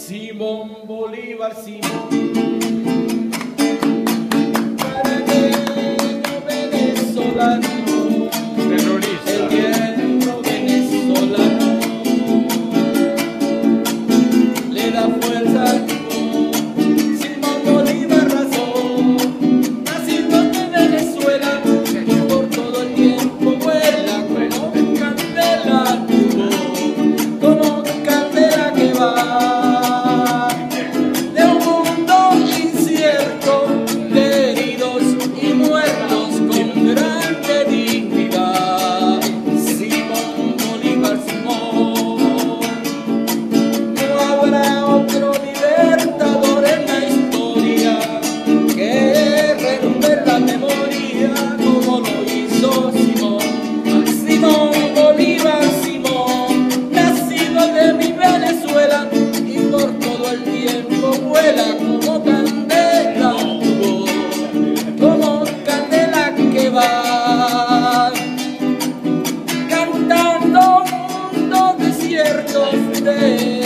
Simón Bolívar, Simón, caraqueño venezolano, terrorista, el hierro venezolano, le da fuerza al timón. Simón Bolívar razón, nacido de Venezuela, por todo el tiempo vuela como candela tuvo, como candela que va. Vuela como candela, como candela que va, cantando mundos desiertos de